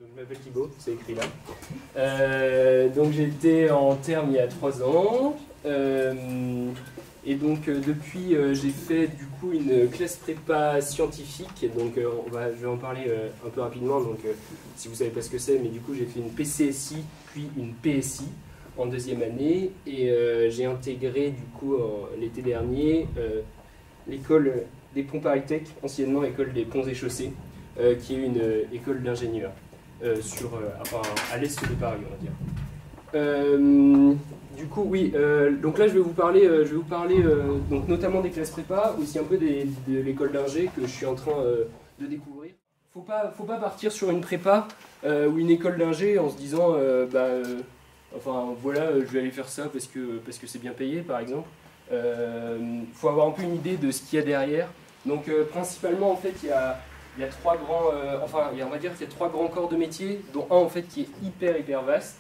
Donc, je m'appelle Thibaut, c'est écrit là. Donc j'ai été en terme il y a 3 ans. Et donc depuis, j'ai fait du coup une classe prépa scientifique. Donc je vais en parler un peu rapidement. Donc si vous savez pas ce que c'est, mais du coup j'ai fait une PCSI puis une PSI en 2e année. Et j'ai intégré du coup l'été dernier l'école des ponts Paris-Tech, anciennement école des ponts et chaussées, qui est une école d'ingénieurs. À l'est de Paris, on va dire. Du coup, oui, donc là je vais vous parler, donc notamment des classes prépa, aussi un peu de l'école d'ingé que je suis en train de découvrir. Faut pas partir sur une prépa ou une école d'ingé en se disant, voilà, je vais aller faire ça parce que c'est bien payé, par exemple. Faut avoir un peu une idée de ce qu'il y a derrière. Donc principalement, en fait, il y a 3 grands, on va dire qu'il y a 3 grands corps de métier, dont un en fait qui est hyper vaste.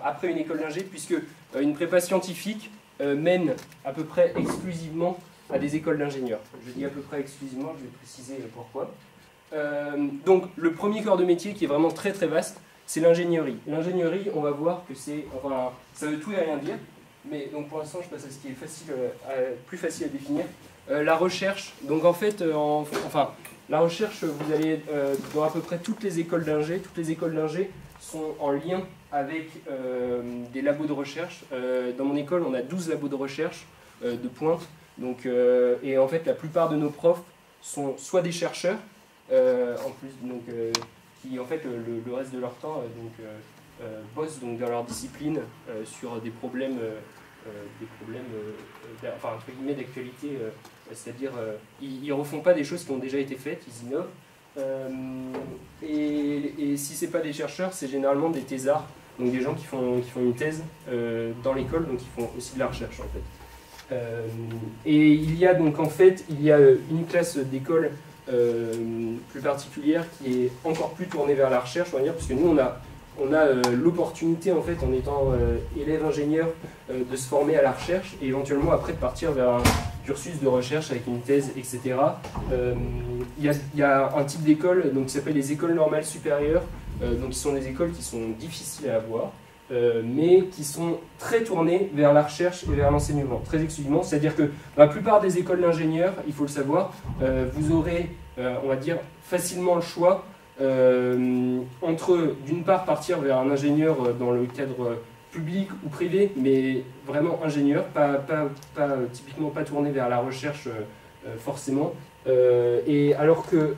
Après une école d'ingé, puisque une prépa scientifique mène à peu près exclusivement à des écoles d'ingénieurs. Je dis à peu près exclusivement, je vais préciser pourquoi. Donc le premier corps de métier qui est vraiment très vaste, c'est l'ingénierie. L'ingénierie, on va voir que c'est, ça veut tout et rien dire, mais donc pour l'instant je passe à ce qui est plus facile à définir. La recherche, donc en fait, la recherche, vous allez dans à peu près toutes les écoles d'ingé. Toutes les écoles d'ingé sont en lien avec des labos de recherche. Dans mon école, on a 12 labos de recherche de pointe. Donc, et en fait, la plupart de nos profs sont soit des chercheurs, en plus, donc, qui en fait le reste de leur temps bossent donc, dans leur discipline sur des problèmes entre guillemets d'actualité, c'est-à-dire ils refont pas des choses qui ont déjà été faites, ils innovent. Et si c'est pas des chercheurs, c'est généralement des thésards, donc des gens qui font une thèse dans l'école, donc qui font aussi de la recherche en fait. Et il y a donc en fait une classe d'école plus particulière qui est encore plus tournée vers la recherche, on va dire, parce que nous on a l'opportunité, en fait, en étant élève ingénieur, de se former à la recherche et éventuellement après de partir vers un cursus de recherche avec une thèse, etc. Il y a un type d'école qui s'appelle les écoles normales supérieures, donc qui sont des écoles qui sont difficiles à avoir, mais qui sont très tournées vers la recherche et vers l'enseignement, très exclusivement. C'est-à-dire que dans la plupart des écoles d'ingénieurs, il faut le savoir, vous aurez, on va dire, facilement le choix entre, d'une part, partir vers un ingénieur dans le cadre public ou privé, mais vraiment ingénieur, typiquement pas tourné vers la recherche forcément. Et alors que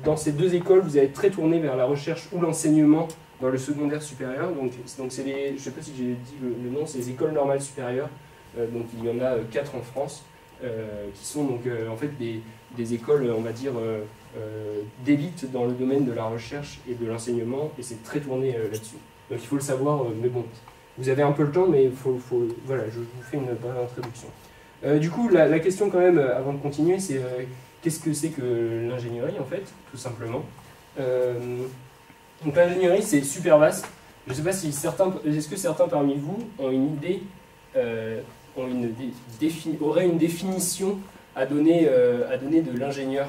dans ces 2 écoles, vous allez être très tourné vers la recherche ou l'enseignement dans le secondaire supérieur. Donc c'est je ne sais pas si j'ai dit le nom, c'est les écoles normales supérieures. Donc il y en a 4 en France, qui sont donc en fait des écoles, on va dire, d'élite dans le domaine de la recherche et de l'enseignement, et c'est très tourné là-dessus. Donc il faut le savoir, mais bon, vous avez un peu le temps, mais voilà, je vous fais une bonne introduction. Du coup, la question quand même, avant de continuer, c'est qu'est-ce que c'est que l'ingénierie en fait, tout simplement. Donc l'ingénierie, c'est super vaste. Je ne sais pas si est-ce que certains parmi vous ont une idée, auraient une définition à donner de l'ingénieur.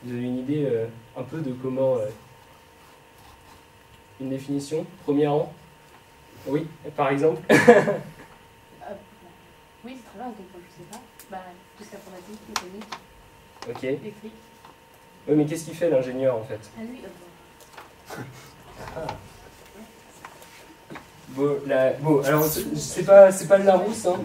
Vous avez une idée un peu de comment... une définition, premier rang? Oui, par exemple. Oui, c'est très bien, je sais pas. Tout ce qu'informatique, mécanique, Ok. électrique. Oui, mais qu'est-ce qu'il fait l'ingénieur en fait? Ah oui, Bon, alors c'est pas le Larousse, hein.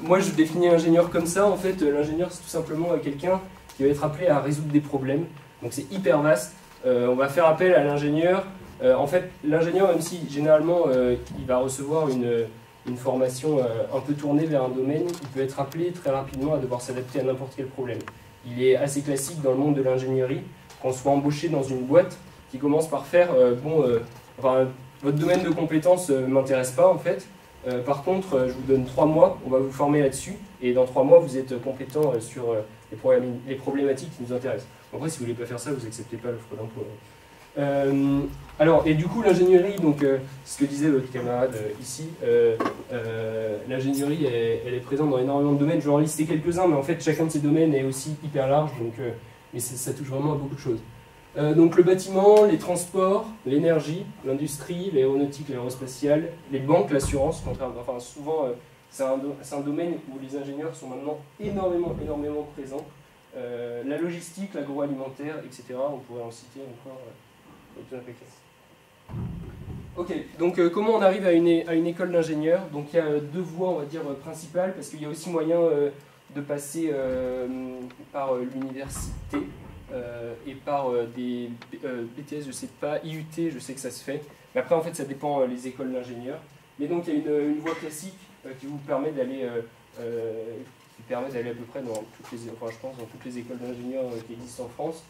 Moi je définis l'ingénieur comme ça, en fait, l'ingénieur c'est tout simplement quelqu'un qui va être appelé à résoudre des problèmes, donc c'est hyper vaste. On va faire appel à l'ingénieur. En fait, l'ingénieur, même si généralement il va recevoir une formation un peu tournée vers un domaine, il peut être appelé très rapidement à devoir s'adapter à n'importe quel problème. Il est assez classique dans le monde de l'ingénierie qu'on soit embauché dans une boîte qui commence par faire votre domaine de compétences ne m'intéresse pas en fait. Par contre, je vous donne 3 mois, on va vous former là-dessus, et dans 3 mois, vous êtes compétent sur les problématiques qui nous intéressent. Après, si vous ne voulez pas faire ça, vous n'acceptez pas l'offre d'emploi. Alors, et du coup, l'ingénierie, donc, ce que disait votre camarade ici, l'ingénierie, elle est présente dans énormément de domaines. Je vais en lister quelques-uns, mais en fait, chacun de ces domaines est aussi hyper large. Donc, mais ça touche vraiment à beaucoup de choses. Donc le bâtiment, les transports, l'énergie, l'industrie, l'aéronautique, l'aérospatiale, les banques, l'assurance, enfin souvent c'est un domaine où les ingénieurs sont maintenant énormément présents. La logistique, l'agroalimentaire, etc. On pourrait en citer encore tout un paquet. Ok, donc comment on arrive à une école d'ingénieur? Donc il y a deux voies, on va dire, principales, parce qu'il y a aussi moyen de passer par l'université et par des BTS, je sais pas, IUT, je sais que ça se fait. Mais après, en fait, ça dépend les écoles d'ingénieurs. Mais donc il y a une voie classique qui vous permet d'aller à peu près dans toutes les, enfin, je pense, dans toutes les écoles d'ingénieurs qui existent en France.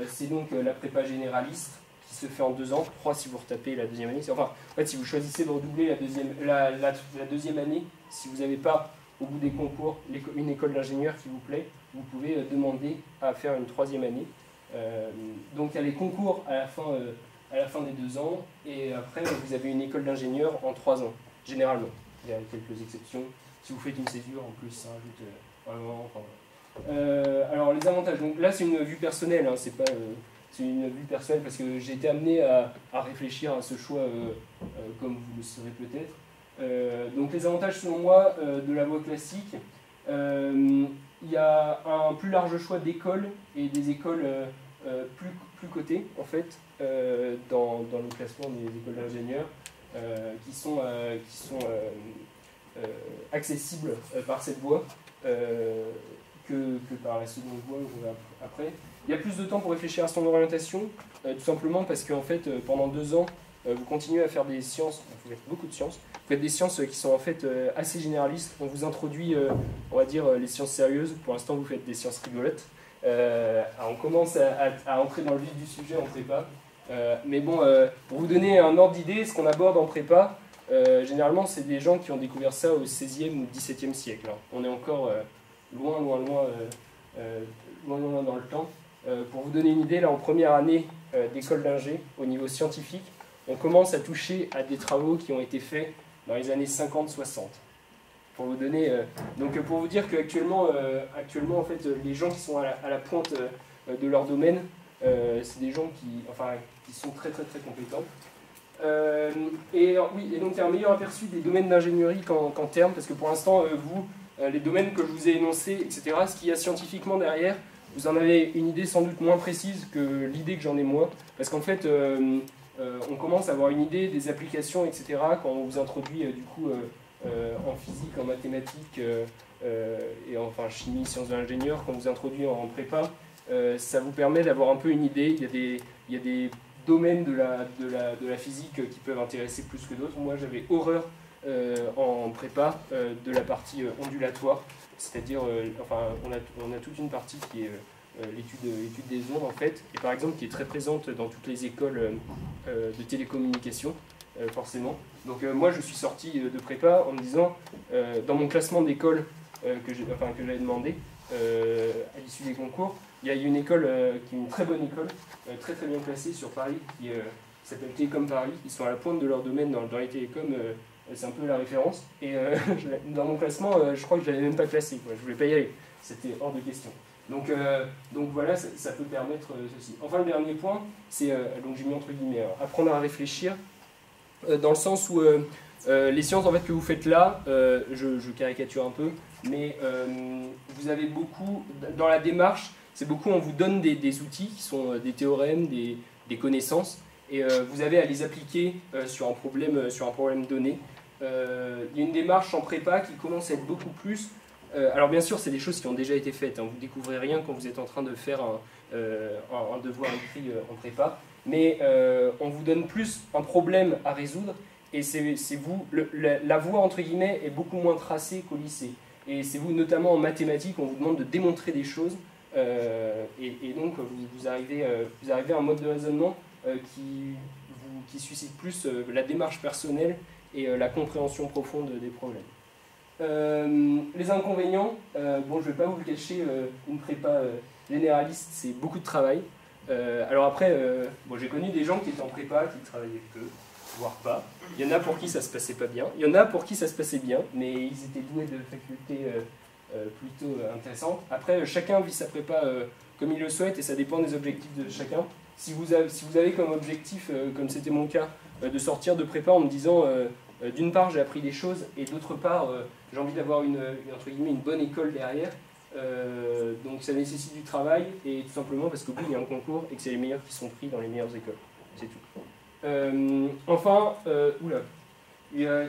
C'est donc la prépa généraliste, qui se fait en 2 ans, 3 si vous retapez la deuxième année. Enfin, en fait, si vous choisissez de redoubler la deuxième année, si vous n'avez pas, au bout des concours, une école d'ingénieur qui vous plaît, vous pouvez demander à faire une 3e année. Donc il y a les concours à la fin des 2 ans, et après vous avez une école d'ingénieur en 3 ans, généralement. Il y a quelques exceptions. Si vous faites une césure, en plus, ça rajoute vraiment... Enfin, alors les avantages, donc là c'est une vue personnelle, hein, c'est une vue personnelle parce que j'ai été amené à réfléchir à ce choix comme vous le saurez peut-être. Donc les avantages selon moi de la voie classique, il y a un plus large choix d'écoles et des écoles plus cotées en fait dans le classement des écoles d'ingénieurs qui sont accessibles par cette voie que par la seconde voie après. Il y a plus de temps pour réfléchir à son orientation, tout simplement parce qu'en fait, pendant 2 ans, vous continuez à faire des sciences, vous faites beaucoup de sciences, vous faites des sciences qui sont en fait assez généralistes. On vous introduit, on va dire, les sciences sérieuses. Pour l'instant, vous faites des sciences rigolotes. On commence à entrer dans le vif du sujet en prépa. Mais bon, pour vous donner un ordre d'idée, ce qu'on aborde en prépa, généralement, c'est des gens qui ont découvert ça au XVIe ou XVIIe siècle. Hein. On est encore loin dans le temps. Pour vous donner une idée, là, en première année d'école d'ingé, au niveau scientifique, on commence à toucher à des travaux qui ont été faits dans les années 50-60. Pour vous donner, donc pour vous dire qu'actuellement, en fait, les gens qui sont à la pointe de leur domaine, c'est des gens qui sont très compétents. Et donc il y a un meilleur aperçu des domaines d'ingénierie qu'en termes, parce que pour l'instant, les domaines que je vous ai énoncés, etc., ce qu'il y a scientifiquement derrière, vous en avez une idée sans doute moins précise que l'idée que j'en ai moi, parce qu'en fait, on commence à avoir une idée des applications, etc., quand on vous introduit du coup en physique, en mathématiques, et enfin chimie, sciences de l'ingénieur, quand on vous introduit en prépa, ça vous permet d'avoir un peu une idée. Il y a des domaines de la physique qui peuvent intéresser plus que d'autres. Moi, j'avais horreur en prépa de la partie ondulatoire, c'est-à-dire, on a toute une partie qui est l'étude des ondes, en fait, et par exemple qui est très présente dans toutes les écoles de télécommunications, forcément. Donc moi, je suis sorti de prépa en me disant, dans mon classement d'école que j'avais demandé, à l'issue des concours, il y a une école qui est une très bonne école, très bien placée sur Paris, qui s'appelle Télécom Paris. Ils sont à la pointe de leur domaine dans les télécoms, c'est un peu la référence. Et dans mon classement, je crois que je ne l'avais même pas classé, quoi. Je ne voulais pas y aller, c'était hors de question. Donc voilà, ça peut permettre ceci. Enfin, le dernier point, c'est, donc j'ai mis entre guillemets, apprendre à réfléchir, dans le sens où les sciences en fait, que vous faites là, je caricature un peu, mais vous avez beaucoup, dans la démarche, c'est beaucoup, on vous donne des outils qui sont des théorèmes, des connaissances, et vous avez à les appliquer sur un problème donné. Il y a une démarche en prépa qui commence à être beaucoup plus... alors bien sûr, c'est des choses qui ont déjà été faites, hein, vous ne découvrez rien quand vous êtes en train de faire un devoir écrit en prépa, mais on vous donne plus un problème à résoudre, et c'est vous, la voie entre guillemets est beaucoup moins tracée qu'au lycée. Et c'est vous, notamment en mathématiques, on vous demande de démontrer des choses, et donc vous arrivez à un mode de raisonnement qui suscite plus la démarche personnelle et la compréhension profonde des problèmes. Les inconvénients, bon, je ne vais pas vous le cacher, une prépa généraliste, c'est beaucoup de travail. Alors après, bon, j'ai connu des gens qui étaient en prépa, qui travaillaient peu, voire pas. Il y en a pour qui ça se passait pas bien. Il y en a pour qui ça se passait bien, mais ils étaient doués de facultés intéressante. Après, chacun vit sa prépa comme il le souhaite et ça dépend des objectifs de chacun. Si vous avez comme objectif, comme c'était mon cas, de sortir de prépa en me disant d'une part j'ai appris des choses et d'autre part j'ai envie d'avoir entre guillemets, une bonne école derrière, donc ça nécessite du travail et tout simplement parce qu'au bout il y a un concours et que c'est les meilleurs qui sont pris dans les meilleures écoles. C'est tout. Enfin, oula, il y a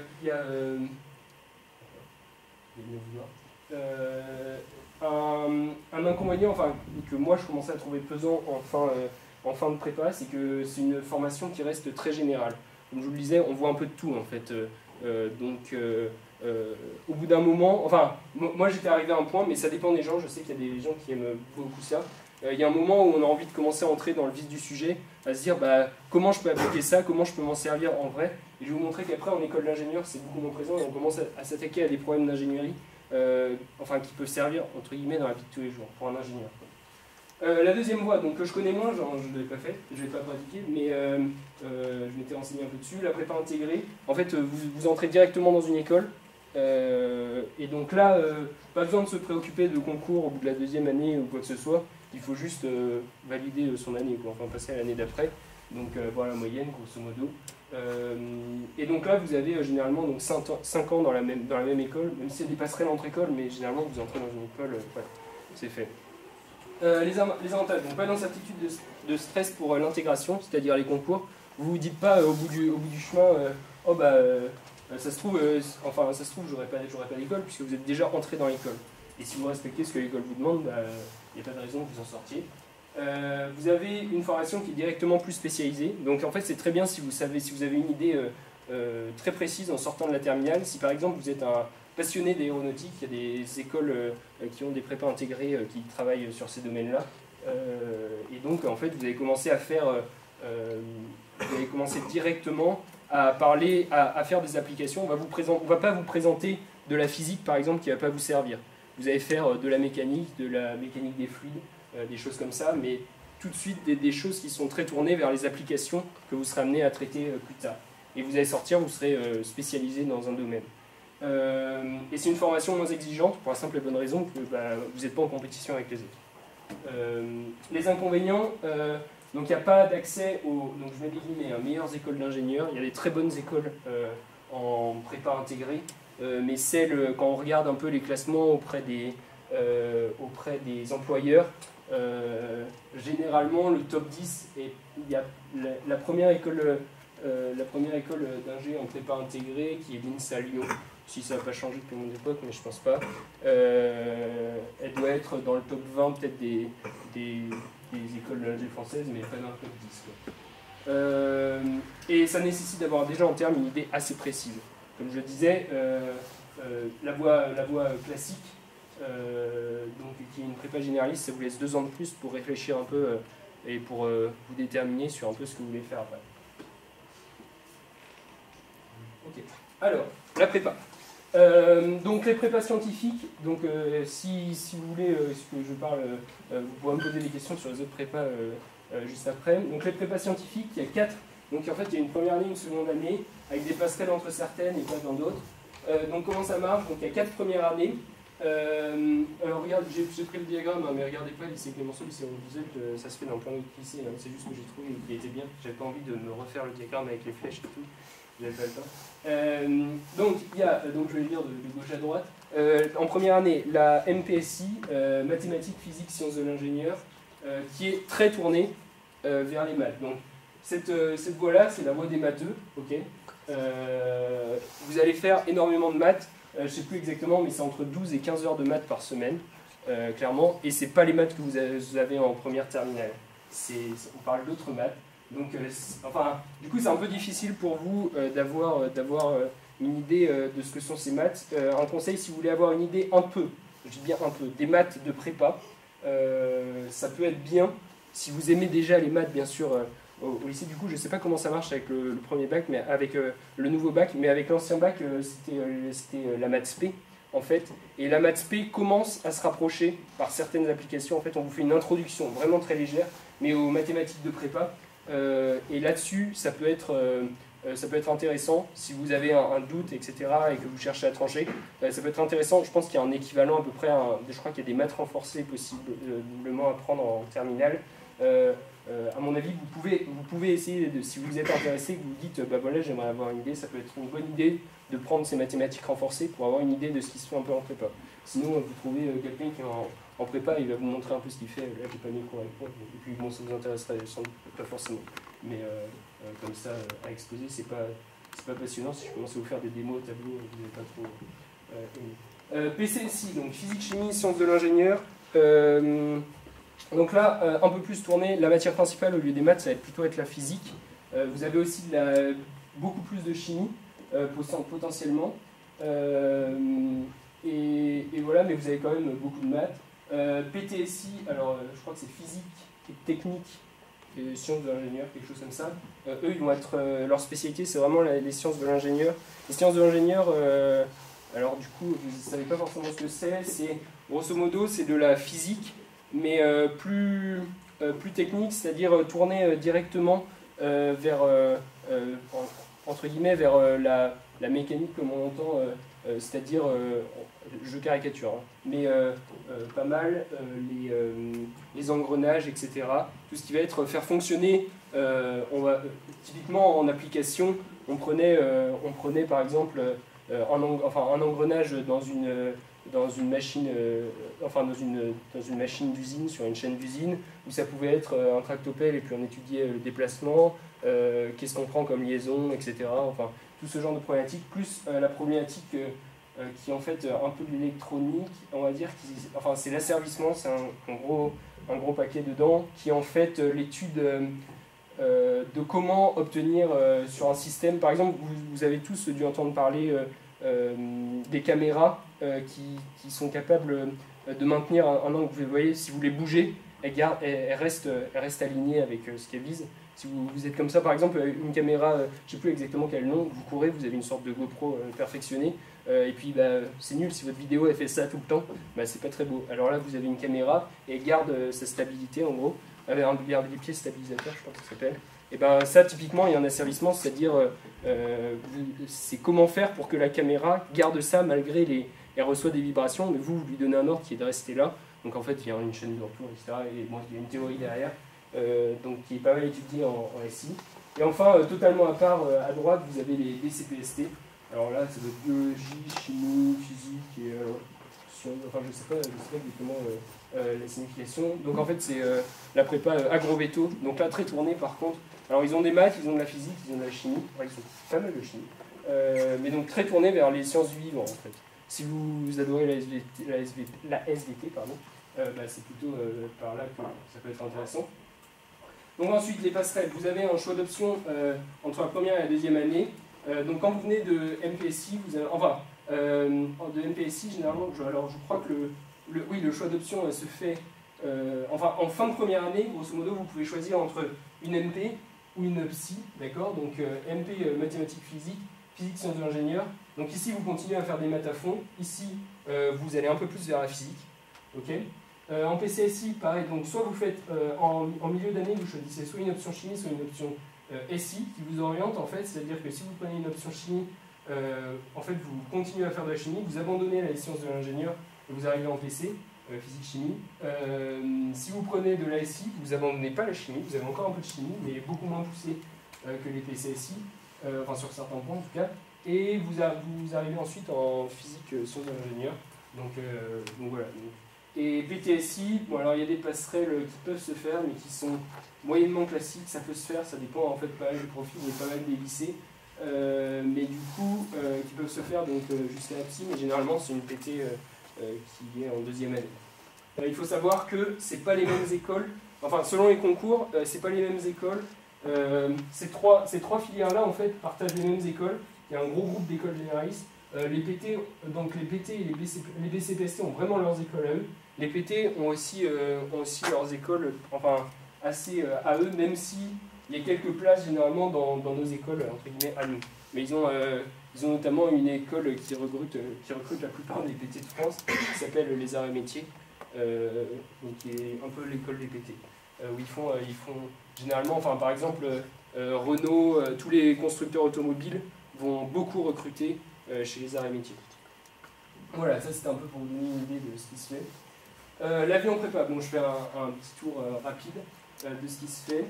un inconvénient, enfin, que moi je commençais à trouver pesant en fin de prépa, c'est que c'est une formation qui reste très générale. Comme je vous le disais, on voit un peu de tout en fait. Au bout d'un moment, enfin, moi j'étais arrivé à un point, mais ça dépend des gens, je sais qu'il y a des gens qui aiment beaucoup ça. Il y a un moment où on a envie de commencer à entrer dans le vif du sujet, à se dire bah, comment je peux appliquer ça, comment je peux m'en servir en vrai. Et je vais vous montrer qu'après en école d'ingénieur c'est beaucoup moins présent et on commence à s'attaquer à des problèmes d'ingénierie enfin, qui peuvent servir entre guillemets dans la vie de tous les jours pour un ingénieur. La deuxième voie, donc, que je connais moins, genre, je ne l'ai pas fait, je ne l'ai pas pratiqué, mais je m'étais renseigné un peu dessus. La prépa intégrée, en fait vous entrez directement dans une école. Et donc là, pas besoin de se préoccuper de concours au bout de la deuxième année ou quoi que ce soit. Il faut juste valider son année, quoi, enfin passer à l'année d'après. Donc voilà la moyenne, grosso modo. Et donc là, vous avez généralement donc, 5 ans dans la même école, même s'il y a des passerelles entre écoles, mais généralement vous entrez dans une école, ouais, c'est fait. Les avantages, donc pas d'incertitude de stress pour l'intégration, c'est-à-dire les concours. Vous vous dites pas au bout du chemin, oh bah ça se trouve, j'aurais pas d'école puisque vous êtes déjà entré dans l'école. Et si vous respectez ce que l'école vous demande, il n'y a pas de raison que vous en sortiez. Vous avez une formation qui est directement plus spécialisée. Donc en fait c'est très bien si vous avez une idée très précise en sortant de la terminale. Si par exemple vous êtes un passionné d'aéronautique, il y a des écoles qui ont des prépas intégrées qui travaillent sur ces domaines-là. Et donc en fait vous allez commencer à faire, vous allez commencer directement à parler, à faire des applications. On va pas vous présenter de la physique par exemple qui ne va pas vous servir. Vous allez faire de la mécanique des fluides, des choses comme ça, mais tout de suite des choses qui sont très tournées vers les applications que vous serez amené à traiter plus tard. Et vous allez sortir, vous serez spécialisé dans un domaine. Et c'est une formation moins exigeante pour la simple et bonne raison que vous n'êtes pas en compétition avec les autres. Les inconvénients, donc il n'y a pas d'accès aux, donc je mets des guillemets, meilleures écoles d'ingénieurs. Il y a des très bonnes écoles en prépa intégrée, mais quand on regarde un peu les classements auprès des employeurs, généralement le top 10, il y a la première école d'ingé en prépa intégrée qui est l'INSA Lyon. Si ça n'a pas changé depuis mon époque, mais je pense pas. Elle doit être dans le top 20 peut-être des écoles d'ingé françaises, mais pas dans le top 10. Et ça nécessite d'avoir déjà en termes une idée assez précise. Comme je le disais, la voie classique, donc, qui est une prépa généraliste, ça vous laisse 2 ans de plus pour réfléchir un peu et pour vous déterminer sur un peu ce que vous voulez faire après. Ok. Alors, la prépa. Donc les prépas scientifiques, donc si vous voulez que je parle, vous pourrez me poser des questions sur les autres prépas juste après. Donc les prépas scientifiques, il y a 4. Donc en fait il y a une première année, une seconde année, avec des passerelles entre certaines et pas dans d'autres. Donc comment ça marche? Donc il y a 4 premières années. Alors regarde, j'ai pris le diagramme, hein, mais regardez pas, lycée Clémenceau, lycée Roosevelt, ça se fait dans plein d'autres lycées, hein, c'est juste que j'ai trouvé qu'il était bien. J'avais pas envie de me refaire le diagramme avec les flèches et tout. J'avais pas le temps. Donc, il y a, donc je vais lire de gauche à droite. En première année, la MPSI, mathématiques, physique, sciences de l'ingénieur, qui est très tournée vers les maths. Donc, cette voie-là, c'est la voie des matheux. Okay. Vous allez faire énormément de maths. Je ne sais plus exactement, mais c'est entre 12 et 15 heures de maths par semaine, clairement. Et ce n'est pas les maths que vous avez en première terminale. On parle d'autres maths. Donc, enfin, du coup, c'est un peu difficile pour vous d'avoir une idée de ce que sont ces maths. Un conseil, si vous voulez avoir une idée un peu, je dis bien un peu, des maths de prépa, ça peut être bien, si vous aimez déjà les maths, bien sûr, au lycée. Du coup, je ne sais pas comment ça marche avec le premier bac, mais avec le nouveau bac, mais avec l'ancien bac, c'était la maths spé, en fait. Et la maths spé commence à se rapprocher par certaines applications. En fait, on vous fait une introduction vraiment très légère, mais aux mathématiques de prépa. Et là-dessus, ça peut être ça peut être intéressant si vous avez un doute, etc., et que vous cherchez à trancher. Ça peut être intéressant, je pense qu'il y a un équivalent à peu près, je crois qu'il y a des maths renforcées possiblement à prendre en terminale. À mon avis, vous pouvez essayer, si vous êtes intéressé, que vous vous dites, bah voilà, j'aimerais avoir une idée, ça peut être une bonne idée de prendre ces mathématiques renforcées pour avoir une idée de ce qui se fait un peu en prépa. Sinon, vous trouvez quelqu'un qui est en prépa, il va vous montrer un peu ce qu'il fait. Là, j'ai pas mis le cours avec moi, et puis bon, ça vous intéresserait sans doute pas forcément. Mais comme ça, à exposer, c'est pas passionnant. Si je commence à vous faire des démos au tableau, vous n'allez pas trop aimer. PCSI, donc physique, chimie, sciences de l'ingénieur. Donc là, un peu plus tourné, la matière principale au lieu des maths, ça va plutôt être la physique. Vous avez aussi beaucoup plus de chimie, potentiellement. Et voilà, mais vous avez quand même beaucoup de maths. PTSI, alors je crois que c'est physique et technique et sciences de l'ingénieur, quelque chose comme ça. Eux, ils vont être, leur spécialité, c'est vraiment les sciences de l'ingénieur. Les sciences de l'ingénieur, alors du coup, vous ne savez pas forcément ce que c'est, grosso modo, c'est de la physique, mais plus technique, c'est-à-dire tourner directement vers, entre guillemets, vers la mécanique comme on entend, c'est-à-dire, je caricature, hein, mais pas mal, les engrenages, etc. Tout ce qui va être faire fonctionner, typiquement en application, on prenait par exemple un engrenage dans une machine, dans une machine d'usine, sur une chaîne d'usine, où ça pouvait être un tractopelle et puis on étudiait le déplacement, qu'est-ce qu'on prend comme liaison, etc. Enfin, tout ce genre de problématiques, plus la problématique qui est en fait un peu de l'électronique, on va dire, enfin c'est l'asservissement, c'est un gros paquet dedans, qui est en fait l'étude de comment obtenir sur un système, par exemple, vous avez tous dû entendre parler des caméras qui sont capables de maintenir un angle. Vous voyez, si vous les bougez, elles restent alignées avec ce qu'elles visent. Si vous êtes comme ça, par exemple, une caméra, je ne sais plus exactement quel nom, vous courez, vous avez une sorte de GoPro perfectionnée, et puis bah, c'est nul, si votre vidéo elle fait ça tout le temps, bah, c'est pas très beau. Alors là, vous avez une caméra et elle garde sa stabilité en gros, avec un biais stabilisateur, je crois que ça s'appelle. Et ben ça, typiquement, il y a un asservissement, c'est-à-dire c'est comment faire pour que la caméra garde ça malgré elle reçoit des vibrations, mais vous lui donnez un ordre qui est de rester là. Donc en fait, il y a une chaîne de retour, etc. Et bon, il y a une théorie derrière. Donc qui est pas mal étudié en SI. Et enfin, totalement à part, à droite, vous avez les BCPST. Alors là, c'est de biologie, chimie, physique, et enfin je sais pas exactement la signification. Donc en fait, c'est la prépa agrovéto. Donc là, très tournée par contre. Alors ils ont des maths, ils ont de la physique, ils ont de la chimie. Enfin, ils ont pas mal de chimie. Mais donc très tournée vers les sciences du vivant en fait. Si vous adorez la SVT, pardon, bah, c'est plutôt par là que ça peut être intéressant. Donc ensuite, les passerelles. Vous avez un choix d'options entre la première et la deuxième année. Donc quand vous venez de MPSI, vous avez, enfin, de MPSI, généralement, alors je crois que le choix d'options se fait enfin, en fin de première année, grosso modo, vous pouvez choisir entre une MP ou une psy, d'accord. Donc MP, mathématiques, physique sciences de l'ingénieur. Donc ici, vous continuez à faire des maths à fond. Ici, vous allez un peu plus vers la physique, ok. En PCSI, pareil, donc soit vous faites en milieu d'année, vous choisissez soit une option chimie, soit une option SI qui vous oriente en fait, c'est-à-dire que si vous prenez une option chimie, en fait vous continuez à faire de la chimie, vous abandonnez les sciences de l'ingénieur et vous arrivez en PC, physique-chimie. Si vous prenez de la SI, vous abandonnez pas la chimie, vous avez encore un peu de chimie, mais beaucoup moins poussé que les PCSI, enfin sur certains points en tout cas, et vous arrivez ensuite en physique sciences de l'ingénieur. Donc voilà. Et PTSI, bon alors il y a des passerelles qui peuvent se faire, mais qui sont moyennement classiques, ça peut se faire, ça dépend en fait pas mal du profil et pas mal des lycées, mais du coup, qui peuvent se faire donc jusqu'à la psy, mais généralement c'est une PT qui est en deuxième année. Il faut savoir que c'est pas les mêmes écoles, enfin selon les concours, c'est pas les mêmes écoles, ces trois filières-là en fait partagent les mêmes écoles, il y a un gros groupe d'écoles généralistes. Les PT, donc les PT et les BCPST ont vraiment leurs écoles à eux. Les PT ont aussi leurs écoles, enfin assez à eux, même si il y a quelques places généralement dans nos écoles entre guillemets à nous. Mais ils ont notamment une école qui recrute la plupart des PT de France, qui s'appelle les Arts et Métiers, donc qui est un peu l'école des PT, où ils font généralement, enfin par exemple, Renault, tous les constructeurs automobiles vont beaucoup recruter chez les arts et métiers. Voilà, ça c'était un peu pour vous donner une idée de ce qui se fait. L'avion prépa, bon je fais un petit tour rapide de ce qui se fait.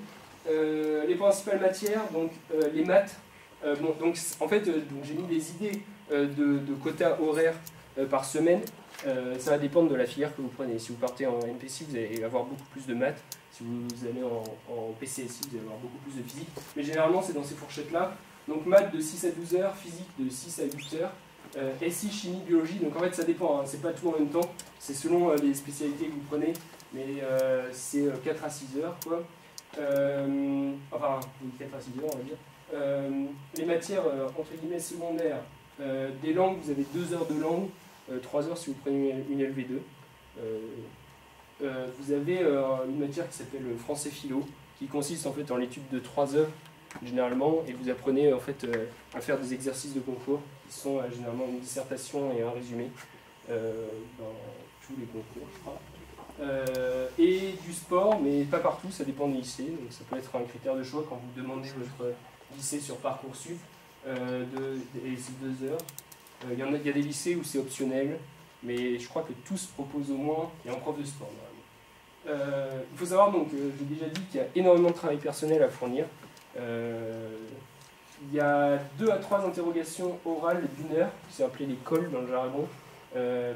Les principales matières, donc les maths. Bon, donc, en fait, j'ai mis des idées de quotas horaires par semaine. Ça va dépendre de la filière que vous prenez. Si vous partez en MPC, vous allez avoir beaucoup plus de maths. Si vous allez en PCSI, vous allez avoir beaucoup plus de physique. Mais généralement, c'est dans ces fourchettes-là. Donc maths de 6 à 12 heures, physique de 6 à 8 heures. SI, chimie, biologie, donc en fait ça dépend, hein, c'est pas tout en même temps, c'est selon les spécialités que vous prenez, mais c'est 4 à 6 heures quoi. Enfin, 4 à 6 heures on va dire. Les matières entre guillemets secondaires, des langues, vous avez 2 heures de langue, 3 heures si vous prenez une LV2. Vous avez une matière qui s'appelle français philo, qui consiste en fait en l'étude de 3 heures généralement, et vous apprenez en fait à faire des exercices de concours qui sont généralement une dissertation et un résumé dans tous les concours, je crois. Et du sport, mais pas partout, ça dépend des lycées, donc ça peut être un critère de choix quand vous demandez votre lycée sur Parcoursup, et c'est 2 heures. Il y a des lycées où c'est optionnel, mais je crois que tous proposent au moins, il y a un prof de sport normalement. Il faut savoir donc, j'ai déjà dit qu'il y a énormément de travail personnel à fournir. Il y a 2 à 3 interrogations orales d'1 heure, qui sont appelées les calls dans le jargon,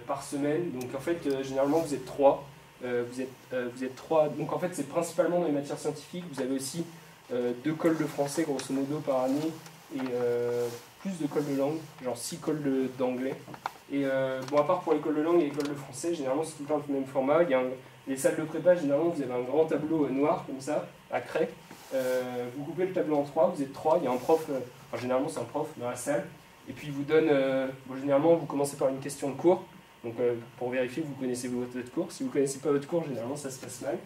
par semaine. Donc en fait, généralement vous êtes 3. Vous êtes 3. Donc en fait, c'est principalement dans les matières scientifiques. Vous avez aussi 2 calls de français grosso modo par année et plus de calls de langue, genre 6 calls d'anglais. Et bon, à part pour les calls de langue et les calls de français, généralement c'est tout le temps le même format. Il y a les salles de prépa, généralement vous avez un grand tableau noir comme ça, à craie. Vous coupez le tableau en 3, vous êtes 3, il y a un prof, enfin généralement c'est un prof dans la salle, et puis il vous donne, bon, généralement vous commencez par une question de cours, donc pour vérifier que vous connaissez votre cours. Si vous ne connaissez pas votre cours, généralement ça se passe mal.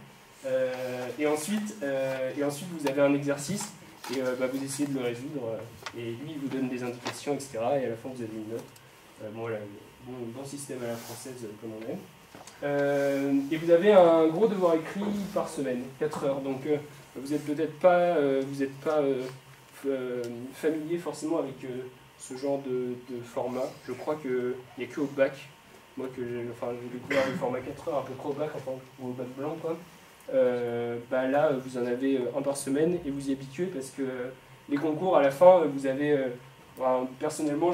Et ensuite vous avez un exercice, et vous essayez de le résoudre, et lui il vous donne des indications, etc. Et à la fin vous avez une note. Bon, voilà, bon système à la française comme on aime. Et vous avez un gros devoir écrit par semaine, 4 heures. Donc vous n'êtes peut-être pas, familier forcément avec ce genre de format. Je crois qu'il n'y a que au bac, moi que j'ai découvert le format 4 heures à peu près au bac, ou au bac blanc quoi. Là vous en avez un par semaine et vous y habituez parce que les concours à la fin vous avez, personnellement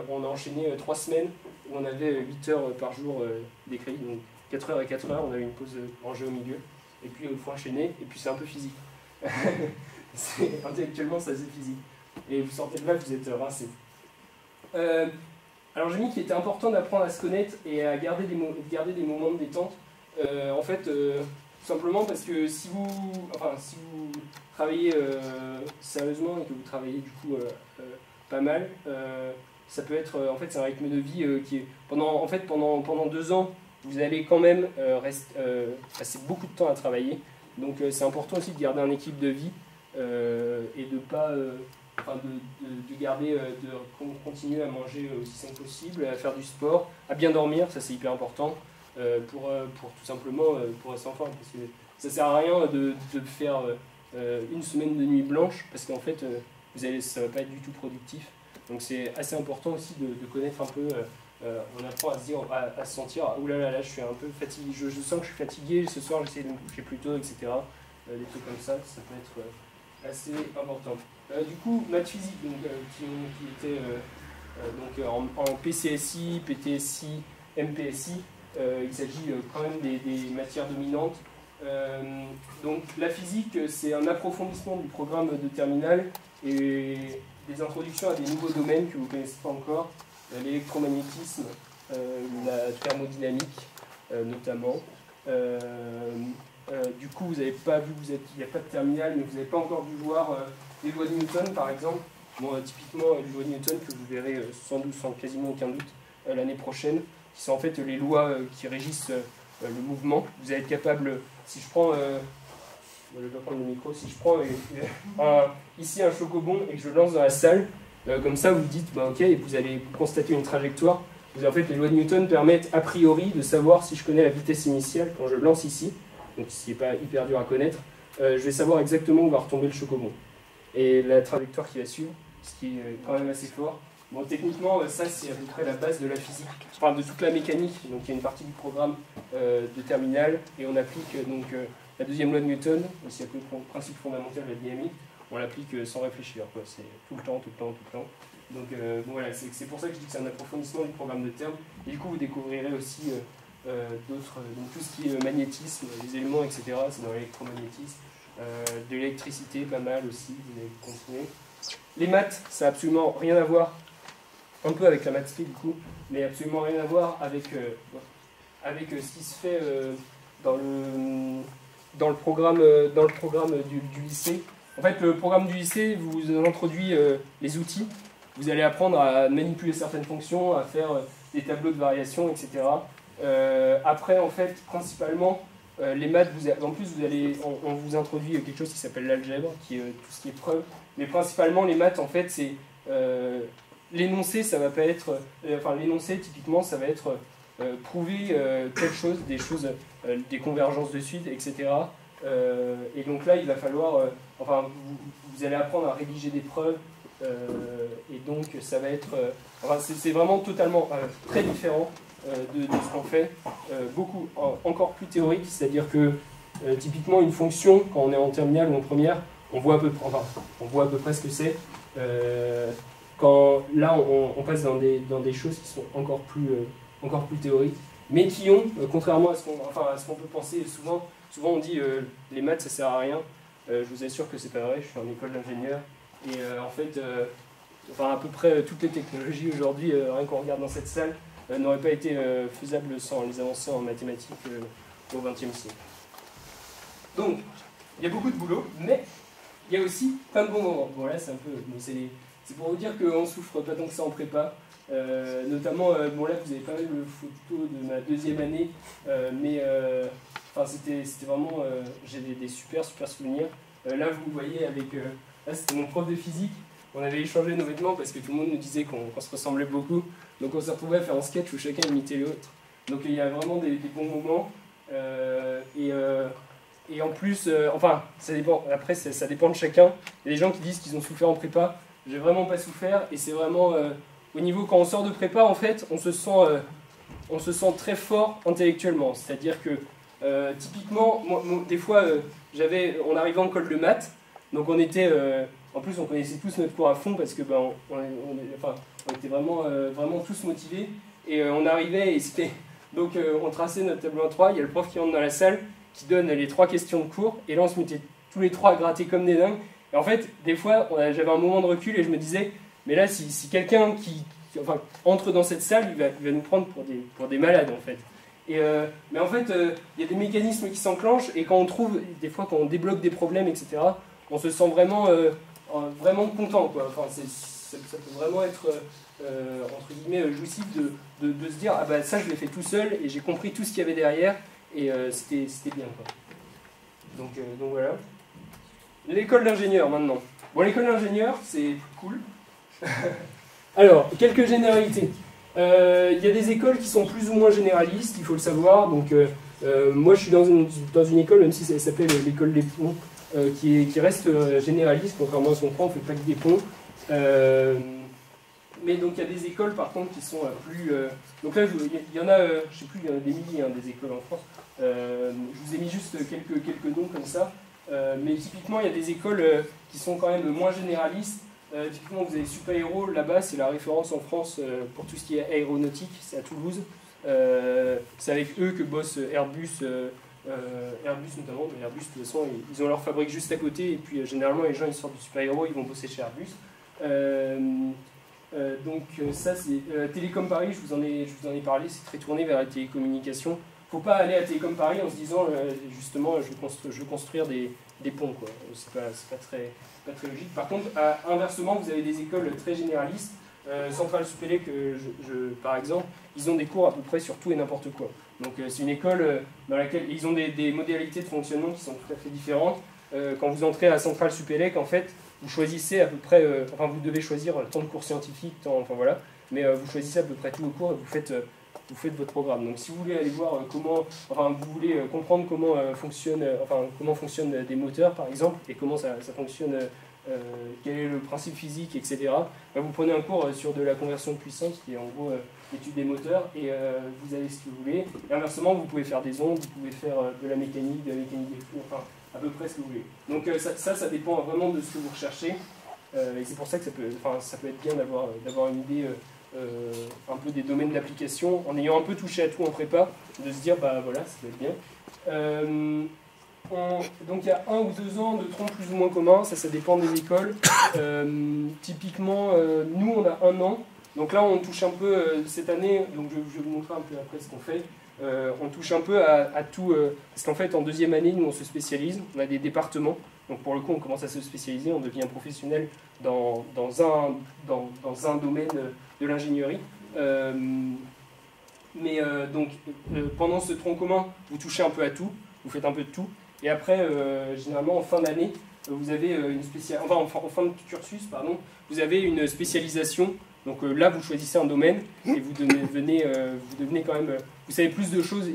on a enchaîné 3 semaines où on avait 8 heures par jour d'écrit, donc 4 heures et 4 heures, on avait une pause rangée au milieu. Et puis il faut enchaîner, et puis c'est un peu physique. Intellectuellement, c'est assez physique. Et vous sortez de là, vous êtes rincé. Alors j'ai mis qu'il était important d'apprendre à se connaître et à garder des moments de détente. En fait, tout simplement parce que si vous travaillez sérieusement et que vous travaillez du coup pas mal, ça peut être, en fait c'est un rythme de vie qui est, pendant 2 ans, vous allez quand même passer beaucoup de temps à travailler. Donc c'est important aussi de garder un équilibre de vie et de pas, de continuer à manger aussi sain que possible, à faire du sport, à bien dormir, ça c'est hyper important pour tout simplement pour rester en forme. Parce que ça sert à rien de faire une semaine de nuit blanche parce qu'en fait ça va pas être du tout productif. Donc c'est assez important aussi de connaître un peu. On apprend à se dire, à se sentir, là je suis un peu fatigué, je sens que je suis fatigué, ce soir j'essaie de me coucher plus tôt, etc. Des trucs comme ça peut être assez important. Du coup, maths physique, donc, qui était en PCSI, PTSI, MPSI, il s'agit quand même des matières dominantes. Donc la physique, c'est un approfondissement du programme de terminale et des introductions à des nouveaux domaines que vous ne connaissez pas encore. L'électromagnétisme, la thermodynamique notamment. Du coup, vous n'avez pas vu, il n'y a pas de terminale, mais vous n'avez pas encore dû voir les lois de Newton par exemple. Bon, typiquement, les lois de Newton que vous verrez sans doute, sans quasiment aucun doute, l'année prochaine, qui sont en fait les lois qui régissent le mouvement. Vous allez être capable, si je prends, je vais prendre le micro, si je prends ici un chocobon et que je le lance dans la salle, comme ça, vous vous dites, ok, et vous allez constater une trajectoire. En fait, les lois de Newton permettent a priori de savoir si je connais la vitesse initiale quand je lance ici, donc ce qui n'est pas hyper dur à connaître, je vais savoir exactement où va retomber le chocobon. et la trajectoire qui va suivre, ce qui est quand même assez fort. Bon, techniquement, ça c'est à peu près la base de la physique, enfin de toute la mécanique. Donc il y a une partie du programme de terminale et on applique donc la deuxième loi de Newton, aussi appelée le principe fondamental de la dynamique. On l'applique sans réfléchir, quoi. C'est tout le temps, tout le temps, tout le temps. Donc bon, voilà, c'est pour ça que je dis que c'est un approfondissement du programme de terme. Et du coup, vous découvrirez aussi d'autres, donc tout ce qui est magnétisme, les éléments, etc. C'est dans l'électromagnétisme. De l'électricité, pas mal aussi, vous allez continuer. Les maths, ça n'a absolument rien à voir, un peu avec la maths spé du coup, mais absolument rien à voir avec, ce qui se fait dans le programme, du lycée. En fait, le programme du lycée vous introduit les outils. Vous allez apprendre à manipuler certaines fonctions, à faire des tableaux de variation, etc. Après, en fait, principalement, les maths, en plus, on vous introduit quelque chose qui s'appelle l'algèbre, qui est tout ce qui est preuve. Mais principalement, les maths, en fait, c'est l'énoncé, ça va pas être, l'énoncé, typiquement, ça va être prouver telle chose, des convergences de suite, etc. Et donc là, il va falloir, vous allez apprendre à rédiger des preuves, et donc ça va être, c'est vraiment totalement très différent de ce qu'on fait, encore plus théorique, c'est-à-dire que typiquement une fonction, quand on est en terminale ou en première, on voit à peu près ce que c'est. Quand là, on passe dans des choses qui sont encore plus théoriques, mais qui ont, contrairement à ce qu'on peut penser souvent on dit les maths ça sert à rien. Je vous assure que c'est pas vrai, je suis en école d'ingénieur, et en fait, à peu près toutes les technologies aujourd'hui, rien qu'on regarde dans cette salle, n'auraient pas été faisables sans les avancées en mathématiques au XXe siècle. Donc, il y a beaucoup de boulot, mais il y a aussi plein de bons moments. Bon là, c'est un peu... Bon, c'est pour vous dire qu'on souffre pas tant que ça en prépa. Notamment, bon là, vous avez pas mal de photos de ma deuxième année, mais c'était vraiment... j'ai des super souvenirs. Là, vous voyez avec... là, c'était mon prof de physique. On avait échangé nos vêtements parce que tout le monde nous disait qu'on se ressemblait beaucoup. Donc on s'est retrouvés à faire un sketch où chacun imitait l'autre. Donc il y a vraiment des bons moments. Et en plus, ça dépend. Après, ça dépend de chacun. Il y a des gens qui disent qu'ils ont souffert en prépa. J'ai vraiment pas souffert. Et c'est vraiment au niveau, quand on sort de prépa, en fait, on se sent très fort intellectuellement. C'est-à-dire que typiquement, moi, des fois, on arrivait en colle de maths. Donc on était... en plus, on connaissait tous notre cours à fond parce que on était vraiment tous motivés. Et on arrivait et c'était... Donc on traçait notre tableau en 3, il y a le prof qui rentre dans la salle, qui donne les 3 questions de cours, et là on se mettait tous les 3 à gratter comme des dingues. Et en fait, des fois, j'avais un moment de recul et je me disais, mais là, si quelqu'un qui entre dans cette salle, il va nous prendre pour des malades en fait. Mais en fait, il y a des mécanismes qui s'enclenchent, et quand on trouve, des fois quand on débloque des problèmes, etc., on se sent vraiment content, quoi. Ça peut vraiment être entre guillemets jouissif de se dire ah bah ça je l'ai fait tout seul et j'ai compris tout ce qu'il y avait derrière, et c'était bien, quoi. Donc voilà. L'école d'ingénieur maintenant. Bon, l'école d'ingénieur c'est cool. Alors, quelques généralités. Il y a des écoles qui sont plus ou moins généralistes, il faut le savoir. Donc moi je suis dans une école, même si ça s'appelle l'école des ponts, qui reste généraliste, contrairement à ce qu'on croit, on ne fait pas que des ponts. Mais donc il y a des écoles par contre qui sont plus... donc là, il y en a, je sais plus, il y en a des milliers des écoles en France. Je vous ai mis juste quelques noms comme ça. Mais typiquement, il y a des écoles qui sont quand même moins généralistes. Typiquement, vous avez Super Héros, là-bas, c'est la référence en France pour tout ce qui est aéronautique, c'est à Toulouse. C'est avec eux que bosse Airbus notamment. Mais Airbus, de toute façon, ils ont leur fabrique juste à côté, et puis généralement, les gens ils sortent du Super Héros, ils vont bosser chez Airbus. Donc ça c'est Télécom Paris, je vous en ai parlé, c'est très tourné vers la télécommunication. Faut pas aller à Télécom Paris en se disant justement je veux construire des ponts, quoi. C'est pas très logique. Par contre, inversement, vous avez des écoles très généralistes. Centrale Supélec, par exemple, ils ont des cours à peu près sur tout et n'importe quoi. Donc c'est une école dans laquelle ils ont des modalités de fonctionnement qui sont tout à fait différentes. Quand vous entrez à Centrale Supélec, en fait, vous choisissez à peu près, vous devez choisir tant de cours scientifiques, mais vous choisissez à peu près tous vos cours et vous faites votre programme. Donc si vous voulez aller voir vous voulez comprendre comment fonctionnent des moteurs par exemple, et comment ça fonctionne quel est le principe physique, etc. Bah, vous prenez un cours sur de la conversion de puissance, qui est en gros l'étude des moteurs, et vous avez ce que vous voulez. Et inversement, vous pouvez faire des ondes, vous pouvez faire de la mécanique des flux, enfin à peu près ce que vous voulez. Donc ça dépend vraiment de ce que vous recherchez. Et c'est pour ça que ça peut être bien d'avoir une idée un peu des domaines d'application, en ayant un peu touché à tout en prépa, de se dire, bah voilà, ça peut être bien. Donc il y a 1 ou 2 ans de tronc plus ou moins commun, ça dépend des écoles. Typiquement, nous on a 1 an, donc là on touche un peu cette année, donc je vais vous montrer un peu après ce qu'on fait. On touche un peu à tout, parce qu'en fait en 2e année nous on se spécialise, on a des départements, donc pour le coup on commence à se spécialiser, on devient professionnel dans un domaine de l'ingénierie. Donc pendant ce tronc commun vous touchez un peu à tout, vous faites un peu de tout. Et après, généralement, en fin d'année, vous avez en fin de cursus, pardon, vous avez une spécialisation. Donc là, vous choisissez un domaine et vous devenez quand même... Vous savez plus de choses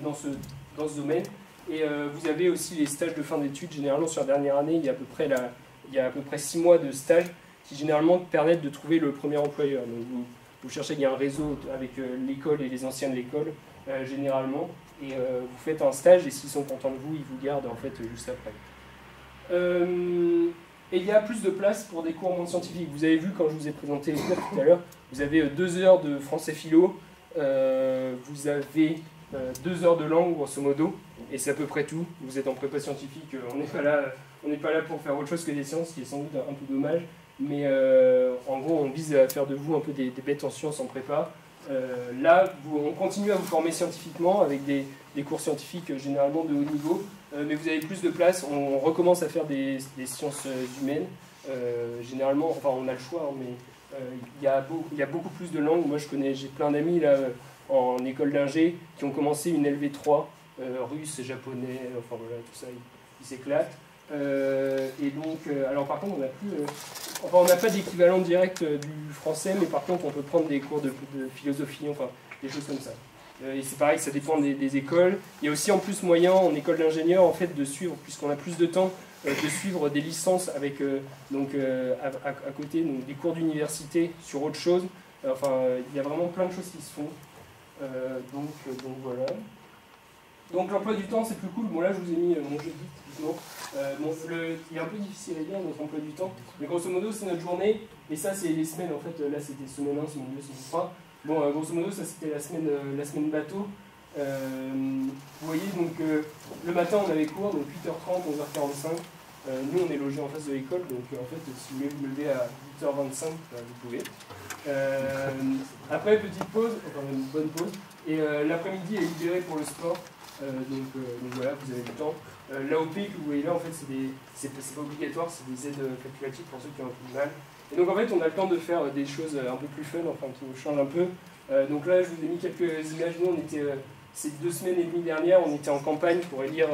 dans ce domaine. Et vous avez aussi les stages de fin d'études. Généralement, sur la dernière année, il y a à peu près 6 mois de stage qui, généralement, permettent de trouver le premier employeur. Donc vous cherchez, il y a un réseau avec l'école et les anciens de l'école, généralement. Et vous faites un stage et s'ils sont contents de vous, ils vous gardent en fait juste après. Et il y a plus de place pour des cours moins scientifiques. Vous avez vu quand je vous ai présenté les cours tout à l'heure, vous avez 2 heures de français philo, vous avez 2 heures de langue grosso modo, et c'est à peu près tout. Vous êtes en prépa scientifique, on n'est pas là pour faire autre chose que des sciences, ce qui est sans doute un peu dommage, mais en gros on vise à faire de vous un peu des bêtes en sciences en prépa. Là, on continue à vous former scientifiquement avec des cours scientifiques généralement de haut niveau, mais vous avez plus de place. On recommence à faire des sciences humaines. Généralement, enfin on a le choix, hein, mais il y a beaucoup plus de langues. Moi j'ai plein d'amis là en école d'ingé qui ont commencé une LV3, russe, japonais, enfin voilà, tout ça, ils s'éclatent. Et donc, alors par contre, on n'a pas d'équivalent direct du français, mais par contre, on peut prendre des cours de philosophie, enfin, des choses comme ça. Et c'est pareil, ça dépend des écoles. Il y a aussi en plus moyen, en école d'ingénieur, en fait, de suivre, puisqu'on a plus de temps, de suivre des licences avec, à côté, donc, des cours d'université sur autre chose. Enfin, il y a vraiment plein de choses qui se font. Donc voilà. Donc l'emploi du temps c'est plus cool. Bon là je vous ai mis mon jeudi typiquement. Il est un peu difficile à dire notre emploi du temps. Mais grosso modo c'est notre journée. Et ça c'est les semaines en fait. Là c'était semaine 1, semaine 2, semaine 3. Bon grosso modo ça c'était la semaine bateau. Vous voyez donc le matin on avait cours donc 8h30, 11h45. Nous on est logé en face de l'école. Donc en fait si vous voulez vous lever à 8h25 vous pouvez. Après petite pause, enfin une bonne pause. Et l'après-midi est libéré pour le sport. Donc voilà, vous avez du temps. L'AOP que vous voyez là, en fait, c'est pas obligatoire, c'est des aides calculatives pour ceux qui ont un peu de mal. Et donc en fait, on a le temps de faire des choses un peu plus fun, enfin qui nous changent un peu. Donc là, je vous ai mis quelques images. Nous, ces 2 semaines et demie dernières, on était en campagne pour élire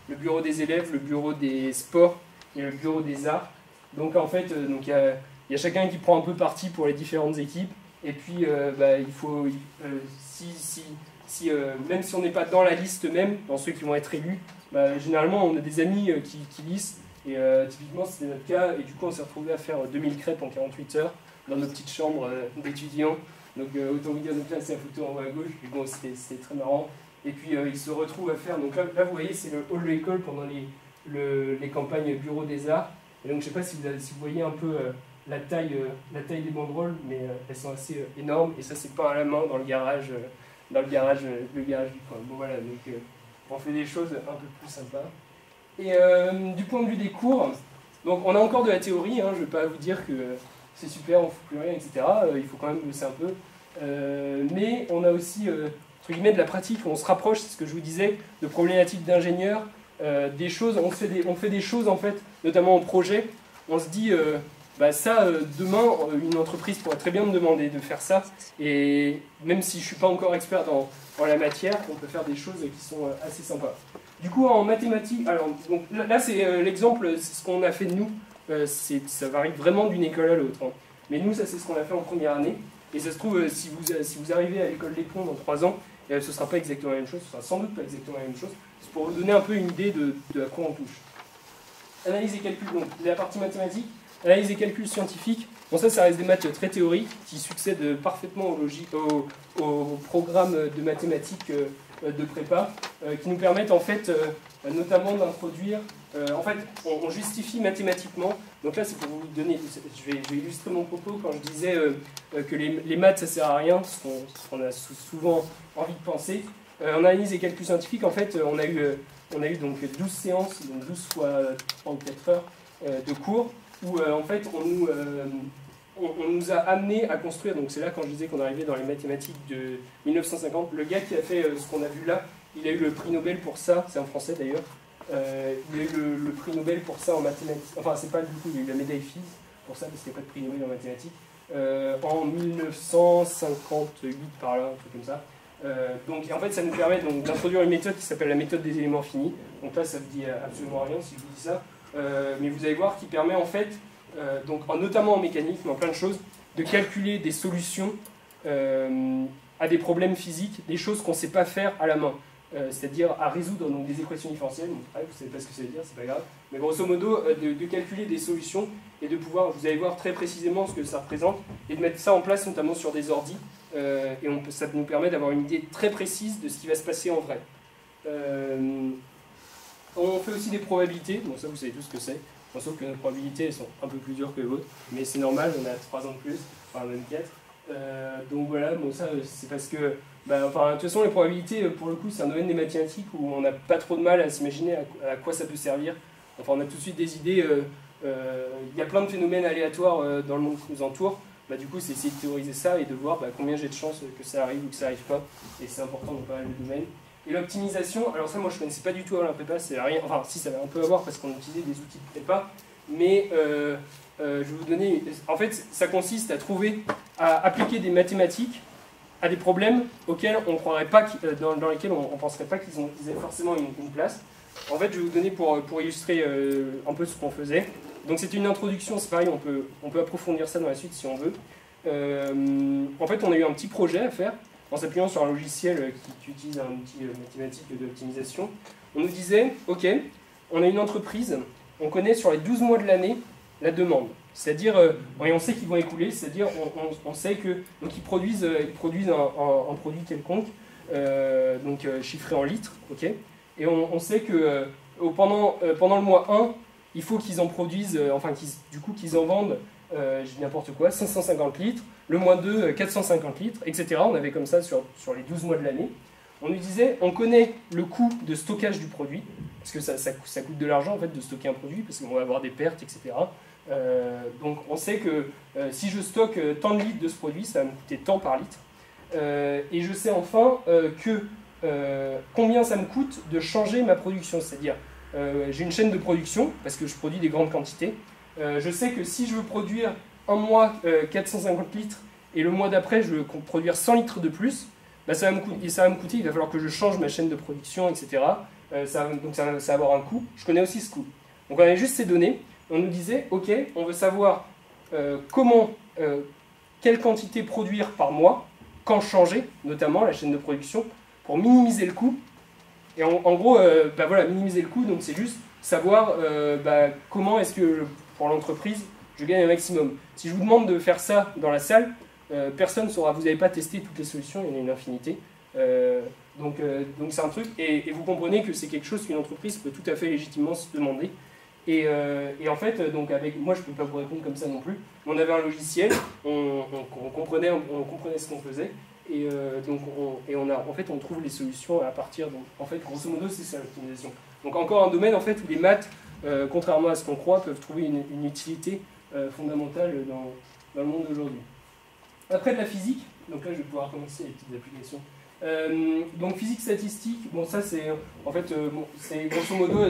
le bureau des élèves, le bureau des sports et le bureau des arts. Donc en fait, il y a chacun qui prend un peu parti pour les différentes équipes. Et puis, il faut, même si on n'est pas dans la liste même, dans ceux qui vont être élus, généralement on a des amis qui lisent, et typiquement c'était notre cas, et du coup on s'est retrouvé à faire 2000 crêpes en 48 heures dans nos petites chambres d'étudiants. Donc autant vous dire, donc là c'est la photo en haut à gauche, et bon c'était très marrant. Et puis ils se retrouvent à faire, donc là vous voyez c'est le hall de l'école pendant les campagnes bureau des arts. Et donc je ne sais pas si vous voyez un peu la taille des banderoles, mais elles sont assez énormes, et ça c'est peint à la main dans le garage du coin. Bon voilà, donc on fait des choses un peu plus sympas. Et du point de vue des cours, donc on a encore de la théorie, hein, je ne vais pas vous dire que c'est super, on ne fout plus rien, etc. Il faut quand même bosser un peu. Mais on a aussi, entre guillemets, de la pratique, on se rapproche, c'est ce que je vous disais, de problématiques d'ingénieurs, des choses, on fait des choses en fait, notamment en projet, on se dit... demain, une entreprise pourrait très bien me demander de faire ça, et même si je ne suis pas encore expert dans la matière, on peut faire des choses qui sont assez sympas. Du coup, en mathématiques, alors, donc, là c'est l'exemple, c'est ce qu'on a fait de nous, ça varie vraiment d'une école à l'autre, hein. Mais nous, ça c'est ce qu'on a fait en première année, et ça se trouve, si vous arrivez à l'école des Ponts dans 3 ans, ce ne sera pas exactement la même chose, ce sera sans doute pas exactement la même chose, c'est pour vous donner un peu une idée de à quoi on touche. analyse et calcul, donc la partie mathématique, analyse et calcul scientifique. Bon, ça reste des maths très théoriques qui succèdent parfaitement au programme de mathématiques de prépa, qui nous permettent en fait notamment d'introduire. En fait, on justifie mathématiquement. Donc là, c'est pour vous donner. Je vais illustrer mon propos quand je disais que les maths, ça sert à rien, ce qu'on a souvent envie de penser. En analyse et calcul scientifique, en fait, on a eu donc 12 séances, donc 12 fois 3 ou 4 heures de cours, où en fait, on nous a amené à construire. Donc c'est là quand je disais qu'on arrivait dans les mathématiques de 1950. Le gars qui a fait ce qu'on a vu là, il a eu le prix Nobel pour ça, c'est un Français d'ailleurs. Il a eu le prix Nobel pour ça en mathématiques. Enfin, c'est pas du coup, il a eu la médaille Fields pour ça, parce qu'il n'y a pas de prix Nobel en mathématiques. En 1958 par là, un truc comme ça. Donc, et en fait, ça nous permet d'introduire une méthode qui s'appelle la méthode des éléments finis. Donc là, ça ne vous dit absolument rien si je vous dis ça. Mais vous allez voir qui permet en fait, notamment en mécanique, mais en plein de choses, de calculer des solutions à des problèmes physiques, des choses qu'on ne sait pas faire à la main. C'est-à-dire à résoudre donc, des équations différentielles. Vous ne savez pas ce que ça veut dire, c'est pas grave. Mais grosso modo, de calculer des solutions et de pouvoir, vous allez voir très précisément ce que ça représente, et de mettre ça en place notamment sur des ordis. Ça nous permet d'avoir une idée très précise de ce qui va se passer en vrai. On fait aussi des probabilités, bon ça vous savez tout ce que c'est, bon, sauf que nos probabilités elles sont un peu plus dures que les vôtres, mais c'est normal, on a 3 ans de plus, enfin même 4. Donc voilà, bon ça c'est parce que, de toute façon les probabilités pour le coup c'est un domaine des mathématiques où on n'a pas trop de mal à s'imaginer à quoi ça peut servir. Enfin on a tout de suite des idées, il y a plein de phénomènes aléatoires dans le monde qui nous entoure. Du coup, c'est essayer de théoriser ça et de voir combien j'ai de chances que ça arrive ou que ça arrive pas. Et c'est important dans pas mal de domaines. Et l'optimisation, alors ça, moi, je ne connaissais pas du tout avant la prépa. C'est rien. Enfin, si, ça avait un peu à voir parce qu'on utilisait des outils de prépa. Mais je vais vous donner. En fait, ça consiste à appliquer des mathématiques à des problèmes auxquels on croirait pas, dans lesquels on ne penserait pas qu'ils aient forcément une place. En fait, je vais vous donner pour illustrer un peu ce qu'on faisait. Donc c'est une introduction, c'est pareil, on peut approfondir ça dans la suite si on veut. En fait, on a eu un petit projet à faire en s'appuyant sur un logiciel qui utilise un outil mathématique d'optimisation. On nous disait, ok, on a une entreprise, on connaît sur les 12 mois de l'année la demande. C'est-à-dire, et on sait qu'ils vont écouler, c'est-à-dire on sait que donc ils produisent un produit quelconque, chiffré en litres, ok. Et on sait que pendant le mois 1, il faut qu'ils en produisent, qu'ils en vendent, je dis n'importe quoi, 550 litres, le mois 2, 450 litres, etc. On avait comme ça sur les 12 mois de l'année. On nous disait, on connaît le coût de stockage du produit, parce que ça coûte de l'argent en fait de stocker un produit, parce qu'on va avoir des pertes, etc. Donc on sait que si je stocke tant de litres de ce produit, ça va me coûter tant par litre. Et je sais enfin combien ça me coûte de changer ma production, c'est-à-dire j'ai une chaîne de production, parce que je produis des grandes quantités. Je sais que si je veux produire un mois 450 litres, et le mois d'après je veux produire 100 litres de plus, ça va me coûter, il va falloir que je change ma chaîne de production, etc. Donc ça va avoir un coût. Je connais aussi ce coût. Donc on avait juste ces données. On nous disait, ok, on veut savoir quelle quantité produire par mois, quand changer, notamment la chaîne de production, pour minimiser le coût. Et en gros, minimiser le coût, donc c'est juste savoir comment est-ce que pour l'entreprise, je gagne un maximum. Si je vous demande de faire ça dans la salle, personne ne saura, vous n'avez pas testé toutes les solutions, il y en a une infinité. Donc c'est un truc, et vous comprenez que c'est quelque chose qu'une entreprise peut tout à fait légitimement se demander. Et en fait, moi je ne peux pas vous répondre comme ça non plus. On avait un logiciel, on comprenait ce qu'on faisait, et on trouve les solutions à partir. Donc, en fait, grosso modo, c'est ça l'optimisation. Donc encore un domaine en fait où les maths, contrairement à ce qu'on croit, peuvent trouver une utilité fondamentale dans le monde d'aujourd'hui. Après de la physique, donc là je vais pouvoir commencer les petites applications. Donc physique statistique, bon ça c'est en fait c'est grosso modo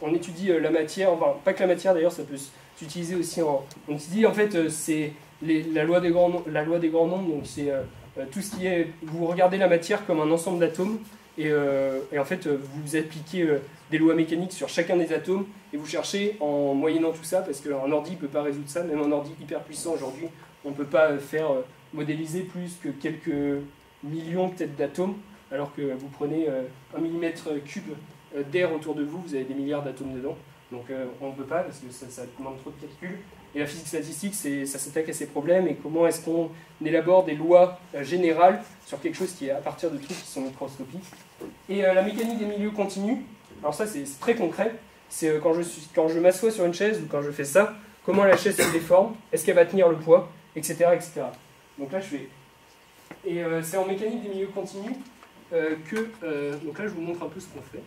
on étudie la matière, enfin pas que la matière d'ailleurs, ça peut s'utiliser aussi on étudie en fait c'est la loi des grands nombres, donc c'est tout ce qui est, vous regardez la matière comme un ensemble d'atomes et en fait vous appliquez des lois mécaniques sur chacun des atomes et vous cherchez en moyennant tout ça, parce qu'un ordi ne peut pas résoudre ça, même un ordi hyper puissant aujourd'hui on ne peut pas faire modéliser plus que quelques millions peut-être d'atomes, alors que vous prenez 1 millimètre cube d'air autour de vous, vous avez des milliards d'atomes dedans. Donc on ne peut pas parce que ça demande trop de calculs. Et la physique statistique, ça s'attaque à ces problèmes et comment est-ce qu'on élabore des lois générales sur quelque chose qui est à partir de trucs qui sont microscopiques. Et la mécanique des milieux continus, alors ça c'est très concret, c'est quand je m'assois sur une chaise ou quand je fais ça, comment la chaise se déforme, est-ce qu'elle va tenir le poids, etc. etc. Donc là je fais... Et c'est en mécanique des milieux continus donc là je vous montre un peu ce qu'on fait,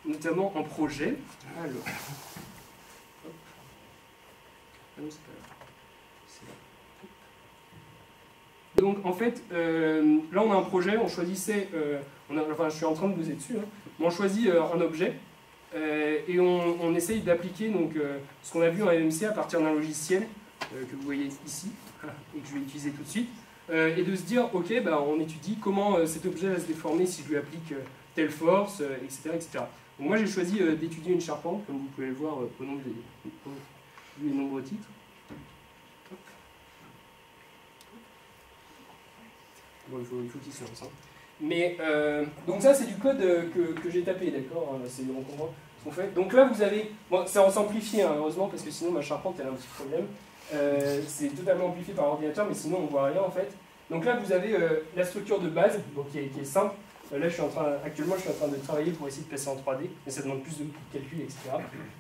notamment en projet. Alors... Ah non, c'est pas là. C'est là. Donc en fait, là on a un projet, on choisissait, enfin je suis en train de buzzer dessus, hein, mais on choisit un objet et on essaye d'appliquer ce qu'on a vu en MMC à partir d'un logiciel que vous voyez ici et que je vais utiliser tout de suite, et de se dire ok, bah, on étudie comment cet objet va se déformer si je lui applique telle force, etc., etc. Donc moi j'ai choisi d'étudier une charpente, comme vous pouvez le voir au nombre des nombreux titres. Bon, il faut qu'il se lance. Hein. Mais, donc ça, c'est du code que j'ai tapé, d'accord. On comprend ce qu'on fait. Donc là, vous avez... Bon, c'est en simplifié, hein, heureusement, parce que sinon, ma charpente, elle a un petit problème. C'est totalement amplifié par ordinateur, mais sinon, on ne voit rien, en fait. Donc là, vous avez la structure de base, donc, qui est simple. Là, actuellement, je suis en train de travailler pour essayer de passer en 3D, mais ça demande plus de calculs, etc.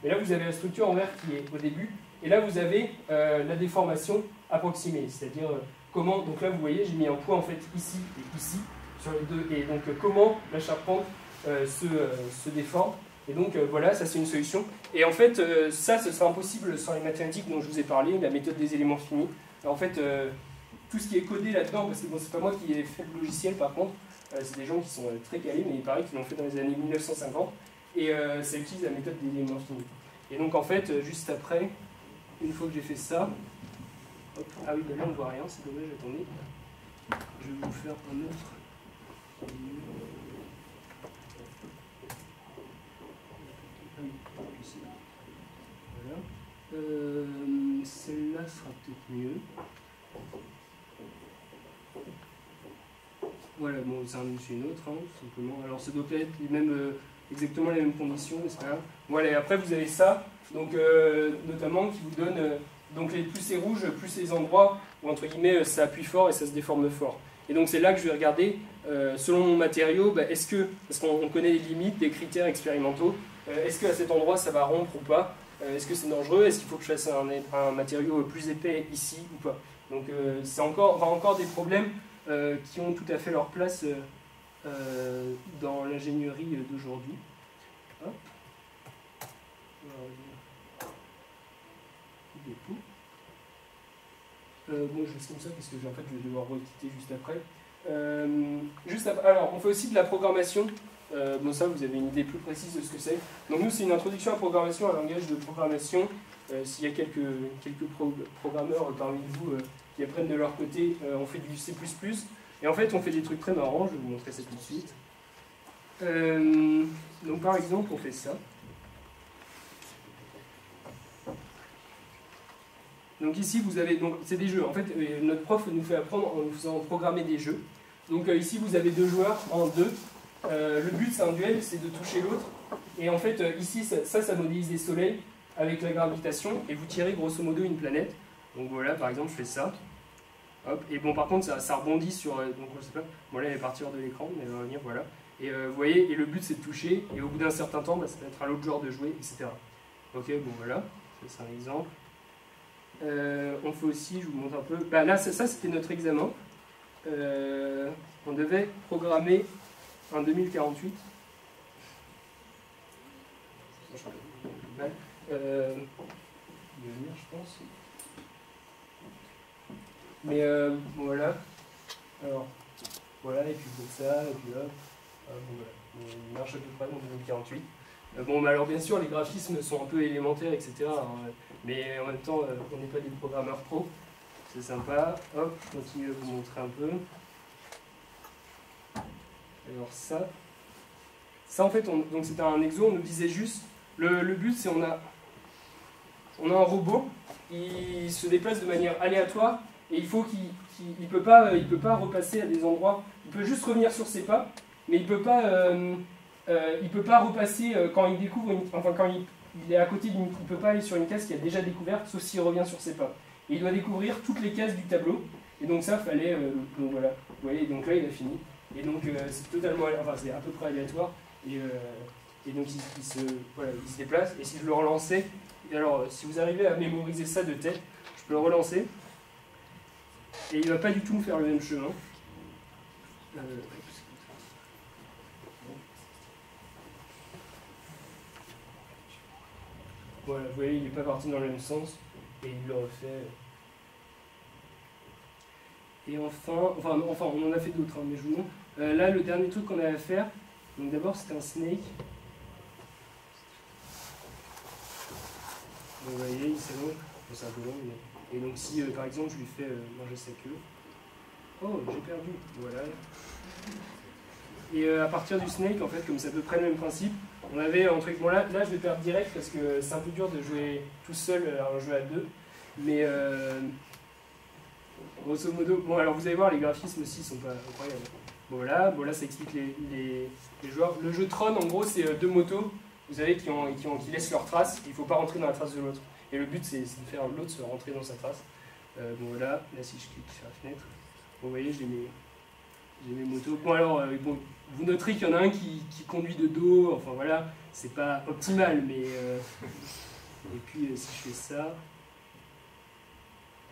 Et là, vous avez la structure en vert qui est au début. Et là, vous avez la déformation approximée, c'est-à-dire comment, donc là, vous voyez, j'ai mis un point en fait ici et ici, sur les deux, et donc comment la charpente se déforme. Et donc voilà, ça c'est une solution. Et en fait, ça, ce sera impossible sans les mathématiques dont je vous ai parlé, la méthode des éléments finis. Alors, en fait, tout ce qui est codé là-dedans, parce que bon, c'est pas moi qui ai fait le logiciel par contre, c'est des gens qui sont très calés, mais il paraît qu'ils l'ont fait dans les années 1950, et ça utilise la méthode des éléments finis. Et donc en fait, juste après, une fois que j'ai fait ça, hop, ah oui, là on ne voit rien, c'est dommage, attendez. Je vais vous faire un autre. Voilà. Celle-là sera peut-être mieux. Voilà, bon, c'est une autre, hein, tout simplement. Alors ça doit être exactement les mêmes conditions, mais c'est pas grave. Voilà, et après vous avez ça, donc notamment qui vous donne, donc plus c'est rouge, plus c'est les endroits où entre guillemets ça appuie fort et ça se déforme fort. Et donc c'est là que je vais regarder, selon mon matériau, bah, est-ce que, parce qu'on connaît les limites, des critères expérimentaux, est-ce qu'à cet endroit ça va rompre ou pas, est-ce que c'est dangereux, est-ce qu'il faut que je fasse un matériau plus épais ici ou pas. Donc c'est encore des problèmes qui ont tout à fait leur place dans l'ingénierie d'aujourd'hui. Bon, je laisse comme ça parce que en fait, je vais devoir requitter juste après. Alors, on fait aussi de la programmation. Bon, ça, vous avez une idée plus précise de ce que c'est. Donc, nous, c'est une introduction à la programmation, un langage de programmation. S'il y a quelques programmeurs parmi vous qui apprennent de leur côté, on fait du C++. Et en fait, on fait des trucs très marrants. Je vais vous montrer ça tout de suite. Donc, par exemple, on fait ça. Donc ici, vous avez, c'est des jeux. En fait, notre prof nous fait apprendre en nous faisant programmer des jeux. Donc ici, vous avez deux joueurs en deux. Le but, c'est un duel, c'est de toucher l'autre. Et en fait, ici, ça modélise des soleils avec la gravitation. Et vous tirez grosso modo une planète. Donc voilà, par exemple, je fais ça. Hop. Et bon, par contre, ça rebondit sur... donc, je sais pas. Bon, là, elle est partie hors de l'écran, mais elle va revenir, voilà. Et vous voyez, et le but, c'est de toucher. Et au bout d'un certain temps, bah, ça va être à l'autre joueur de jouer, etc. Ok, bon, voilà. C'est un exemple. On fait aussi, je vous montre un peu. Bah, là, ça c'était notre examen. On devait programmer un 2048. Je pense. Mais bon, voilà. Alors, voilà, et puis comme ça, et puis hop. Bon, voilà. Il marche à peu près dans 2048. Bon, bah, alors bien sûr, les graphismes sont un peu élémentaires, etc. Hein, mais en même temps, on n'est pas des programmeurs pro. C'est sympa. Hop, je continue à vous montrer un peu. Alors ça en fait, donc c'était un exo, on nous disait juste, le but c'est on a un robot, il se déplace de manière aléatoire, et il faut il peut pas repasser à des endroits, il peut juste revenir sur ses pas, mais il peut pas repasser quand il découvre, quand il est à côté d'une, il peut pas aller sur une case qu'il a déjà découverte, sauf s'il revient sur ses pas. Et il doit découvrir toutes les cases du tableau. Et donc ça, fallait, donc voilà, vous voyez, donc là il a fini. Et donc c'est totalement, enfin c'est à peu près aléatoire. Et donc voilà, il se déplace. Et si je le relançais, et alors si vous arrivez à mémoriser ça de tête, je peux le relancer. Et il ne va pas du tout me faire le même chemin. Voilà, vous voyez, il n'est pas parti dans le même sens. Et il le refait. Et enfin, on en a fait d'autres, hein, mais je vous montre. Là, le dernier truc qu'on a à faire, donc d'abord c'était un snake. Donc, vous voyez, il s'allonge, c'est un peu long, mais... Et donc si par exemple je lui fais manger sa queue, oh j'ai perdu, voilà. Et à partir du snake, en fait, comme c'est à peu près le même principe, on avait un truc, bon là je vais perdre direct parce que c'est un peu dur de jouer tout seul à un jeu à deux, mais grosso modo, bon alors vous allez voir, les graphismes aussi sont pas incroyables. Bon là ça explique les joueurs. Le jeu Tron, en gros, c'est deux motos, vous savez, qui laissent leurs traces, il ne faut pas rentrer dans la trace de l'autre. Et le but, c'est de faire l'autre se rentrer dans sa trace. Bon voilà, là si je clique sur la fenêtre, vous voyez, j'ai mes motos. Bon alors, bon, vous noterez qu'il y en a un qui conduit de dos, enfin voilà, c'est pas optimal, mais... Et puis si je fais ça...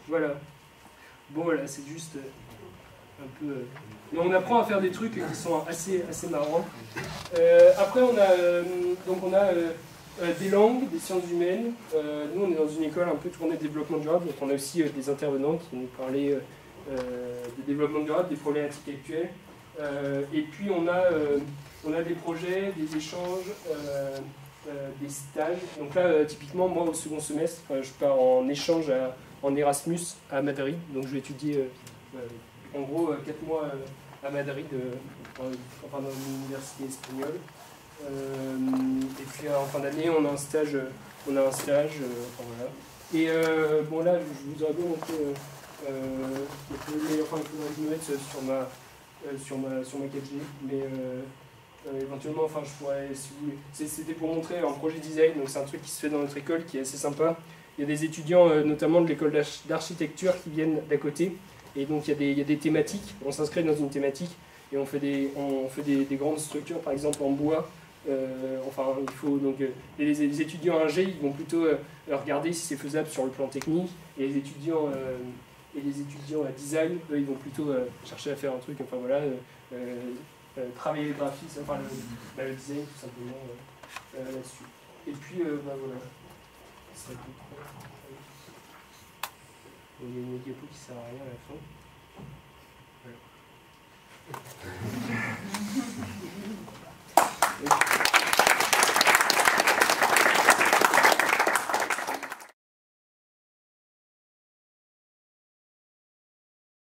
Voilà. Bon voilà, c'est juste un peu... Mais on apprend à faire des trucs qui sont assez marrants. Après on a des langues, des sciences humaines. Nous on est dans une école un peu tournée développement durable, donc on a aussi des intervenants qui nous parlaient de développement durable, des problématiques actuelles. Et puis on a des projets, des échanges, des stages. Donc là typiquement moi au second semestre, je pars en échange en Erasmus à Madrid, donc je vais étudier en gros 4 mois à Madrid, enfin dans une université espagnole. Et puis en fin d'année on a un stage, enfin voilà. Et bon là je vous aurais bien montré il faudrait que je me mette sur ma 4G, mais éventuellement, enfin je pourrais, si vous voulez. C'était pour montrer un projet design, donc c'est un truc qui se fait dans notre école qui est assez sympa. Il y a des étudiants, notamment de l'école d'architecture, qui viennent d'à côté, et donc il y a des thématiques, on s'inscrit dans une thématique, et on fait des grandes structures, par exemple en bois. Enfin, il faut donc les étudiants ingé, ils vont plutôt regarder si c'est faisable sur le plan technique, et les étudiants à design, eux, ils vont plutôt chercher à faire un truc, enfin voilà, travailler le graphisme, enfin le design tout simplement là-dessus. Et puis voilà. Ça serait tout. Il y a une diapo qui sert à rien à la fin. Voilà.